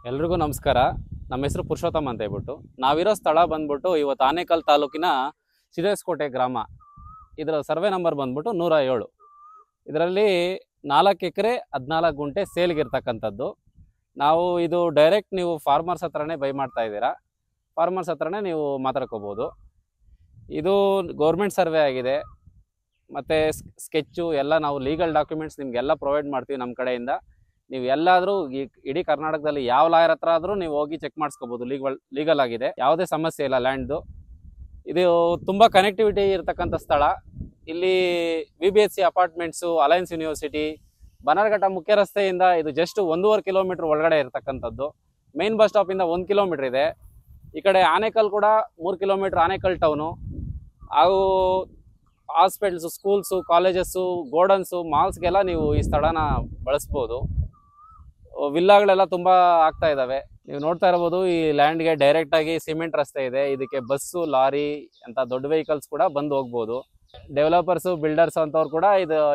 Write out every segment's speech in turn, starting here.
ಎಲ್ರಿಗೂ ನಮಸ್ಕಾರ. ನಮ್ಮ ಹೆಸರು ಪುರುಷೋತ್ತಮ ಅಂತ ಹೇಳ್ಬಿಟ್ಟು ನಾವಿರೋ ಸ್ಥಳ ಬಂದ್ಬಿಟ್ಟು ಇವತ್ತು ಆನೇಕಲ್ ತಾಲೂಕಿನ ಸಿದ್ದೇಸ್ಕೋಟೆ ಗ್ರಾಮ. ಇದರ ಸರ್ವೆ ನಂಬರ್ ಬಂದ್ಬಿಟ್ಟು 107. ಇದರಲ್ಲಿ 4 ಎಕರೆ 14 ಗುಂಟೆ ಸೇಲ್ಗಿರ್ತಕ್ಕಂಥದ್ದು. ನಾವು ಇದು ಡೈರೆಕ್ಟ್ ನೀವು ಫಾರ್ಮರ್ಸ್ ಹತ್ರನೇ ಬೈ ಮಾಡ್ತಾ ಇದ್ದೀರಾ. ಫಾರ್ಮರ್ಸ್ ಹತ್ರನೇ ನೀವು ಮಾತಾಡ್ಕೋಬೋದು. ಇದು ಗೌರ್ಮೆಂಟ್ ಸರ್ವೆ ಆಗಿದೆ, ಮತ್ತು ಸ್ಕೆಚ್ಚು ಎಲ್ಲ ನಾವು ಲೀಗಲ್ ಡಾಕ್ಯುಮೆಂಟ್ಸ್ ನಿಮಗೆಲ್ಲ ಪ್ರೊವೈಡ್ ಮಾಡ್ತೀವಿ ನಮ್ಮ ಕಡೆಯಿಂದ. ನೀವು ಎಲ್ಲಾದರೂ ಇಡೀ ಕರ್ನಾಟಕದಲ್ಲಿ ಯಾವ ಲಾಯರ್ ಹತ್ರ ಆದರೂ ನೀವು ಹೋಗಿ ಚೆಕ್ ಮಾಡಿಸ್ಕೋಬೋದು. ಲೀಗಲ್ ಆಗಿದೆ, ಯಾವುದೇ ಸಮಸ್ಯೆ ಇಲ್ಲ ಲ್ಯಾಂಡ್ದು. ಇದು ತುಂಬ ಕನೆಕ್ಟಿವಿಟಿ ಇರತಕ್ಕಂಥ ಸ್ಥಳ. ಇಲ್ಲಿ VBHC ಅಪಾರ್ಟ್ಮೆಂಟ್ಸು, ಅಲಯನ್ಸ್ ಯೂನಿವರ್ಸಿಟಿ, ಬನ್ನರಘಟ್ಟ ಮುಖ್ಯ ರಸ್ತೆಯಿಂದ ಇದು ಜಸ್ಟ್ 1.5 ಕಿಲೋಮೀಟ್ರ್ ಒಳಗಡೆ ಇರತಕ್ಕಂಥದ್ದು. ಮೇನ್ ಬಸ್ ಸ್ಟಾಪಿಂದ 1 ಕಿಲೋಮೀಟ್ರ್ ಇದೆ. ಈ ಕಡೆ ಆನೇಕಲ್ ಕೂಡ 3 ಕಿಲೋಮೀಟ್ರ್, ಆನೇಕಲ್ ಟೌನು. ಹಾಗೂ ಹಾಸ್ಪಿಟಲ್ಸು, ಸ್ಕೂಲ್ಸು, ಕಾಲೇಜಸ್ಸು, ಗೋಡನ್ಸು, ಮಾಲ್ಸ್ಗೆಲ್ಲ ನೀವು ಈ ಸ್ಥಳನ ಬಳಸ್ಬೋದು. ವಿಲ್ಲಾಗಳೆಲ್ಲ ತುಂಬ ಆಗ್ತಾ ಇದ್ದಾವೆ. ನೀವು ನೋಡ್ತಾ ಇರ್ಬೋದು, ಈ ಲ್ಯಾಂಡ್ಗೆ ಡೈರೆಕ್ಟಾಗಿ ಸಿಮೆಂಟ್ ರಸ್ತೆ ಇದೆ. ಇದಕ್ಕೆ ಬಸ್ಸು, ಲಾರಿ ಅಂತ ದೊಡ್ಡ ವೆಹಿಕಲ್ಸ್ ಕೂಡ ಬಂದು ಹೋಗ್ಬೋದು. ಡೆವಲಪರ್ಸು, ಬಿಲ್ಡರ್ಸ್ ಅಂತವ್ರು ಕೂಡ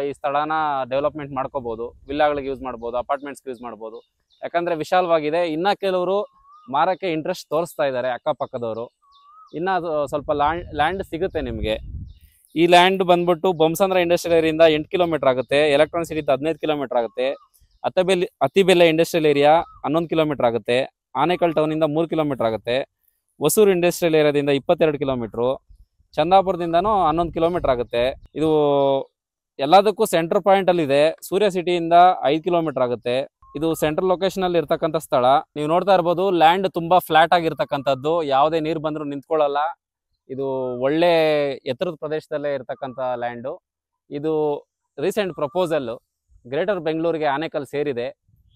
ಈ ಸ್ಥಳನ ಡೆವಲಪ್ಮೆಂಟ್ ಮಾಡ್ಕೋಬೋದು. ವಿಲ್ಲಾಗಳಿಗೆ ಯೂಸ್ ಮಾಡ್ಬೋದು, ಅಪಾರ್ಟ್ಮೆಂಟ್ಸ್ಗೆ ಯೂಸ್ ಮಾಡ್ಬೋದು. ಯಾಕಂದರೆ ವಿಶಾಲವಾಗಿದೆ. ಇನ್ನು ಕೆಲವರು ಮಾರಕ್ಕೆ ಇಂಟ್ರೆಸ್ಟ್ ತೋರಿಸ್ತಾ ಇದ್ದಾರೆ ಅಕ್ಕಪಕ್ಕದವರು. ಇನ್ನು ಅದು ಸ್ವಲ್ಪ ಲ್ಯಾಂಡ್ ಸಿಗುತ್ತೆ ನಿಮಗೆ. ಈ ಲ್ಯಾಂಡ್ ಬಂದ್ಬಿಟ್ಟು ಬೊಮ್ಮಸಂದ್ರ ಇಂಡಸ್ಟ್ರಿಯಲ್ ಏರಿಯಿಂದ 8 ಕಿಲೋಮೀಟ್ರ್ ಆಗುತ್ತೆ. ಎಲೆಕ್ಟ್ರಾನಿಕ್ ಸಿಟಿಯಿಂದ 15 ಕಿಲೋಮೀಟ್ರ್ ಆಗುತ್ತೆ. ಅತ್ತಿಬೆಲೆ ಇಂಡಸ್ಟ್ರಿಯಲ್ ಏರಿಯಾ 11 ಕಿಲೋಮೀಟ್ರ್ ಆಗುತ್ತೆ. ಆನೇಕಲ್ ಟೌನಿಂದ 3 ಕಿಲೋಮೀಟ್ರ್ ಆಗುತ್ತೆ. ಹೊಸೂರು ಇಂಡಸ್ಟ್ರಿಯಲ್ ಏರಿಯಾದಿಂದ 22 ಕಿಲೋಮೀಟ್ರು. ಚಂದಾಪುರದಿಂದನೂ 11 ಕಿಲೋಮೀಟ್ರ್ ಆಗುತ್ತೆ. ಇದು ಎಲ್ಲದಕ್ಕೂ ಸೆಂಟ್ರ್ ಪಾಯಿಂಟಲ್ಲಿದೆ. ಸೂರ್ಯ ಸಿಟಿಯಿಂದ 5 ಕಿಲೋಮೀಟ್ರ್ ಆಗುತ್ತೆ. ಇದು ಸೆಂಟ್ರಲ್ ಲೊಕೇಶನಲ್ಲಿ ಇರ್ತಕ್ಕಂಥ ಸ್ಥಳ. ನೀವು ನೋಡ್ತಾ ಇರ್ಬೋದು, ಲ್ಯಾಂಡ್ ತುಂಬ ಫ್ಲಾಟ್ ಆಗಿರ್ತಕ್ಕಂಥದ್ದು. ಯಾವುದೇ ನೀರು ಬಂದರೂ ನಿಂತ್ಕೊಳ್ಳಲ್ಲ. ಇದು ಒಳ್ಳೆ ಎತ್ತರದ ಪ್ರದೇಶದಲ್ಲೇ ಇರ್ತಕ್ಕಂಥ ಲ್ಯಾಂಡು. ಇದು ರೀಸೆಂಟ್ ಪ್ರಪೋಸಲ್ಲು ಗ್ರೇಟರ್ ಬೆಂಗಳೂರಿಗೆ ಆನೇಕಲ್ ಸೇರಿದೆ.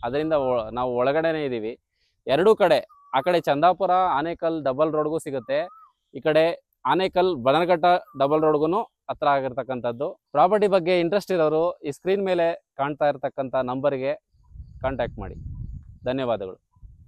ಅದರಿಂದ ನಾವು ಒಳಗಡೆನೇ ಇದ್ದೀವಿ. ಎರಡೂ ಕಡೆ, ಆ ಕಡೆ ಚಂದಾಪುರ ಆನೇಕಲ್ ಡಬಲ್ ರೋಡ್ಗೂ ಸಿಗುತ್ತೆ, ಈ ಕಡೆ ಆನೇಕಲ್ ಬನ್ನರಘಟ್ಟ ಡಬಲ್ ರೋಡ್ಗೂ ಹತ್ರ ಆಗಿರ್ತಕ್ಕಂಥದ್ದು. ಪ್ರಾಪರ್ಟಿ ಬಗ್ಗೆ ಇಂಟ್ರೆಸ್ಟ್ ಇರೋರು ಈ ಸ್ಕ್ರೀನ್ ಮೇಲೆ ಕಾಣ್ತಾ ಇರ್ತಕ್ಕಂಥ ನಂಬರ್ಗೆ ಕಾಂಟ್ಯಾಕ್ಟ್ ಮಾಡಿ. ಧನ್ಯವಾದಗಳು.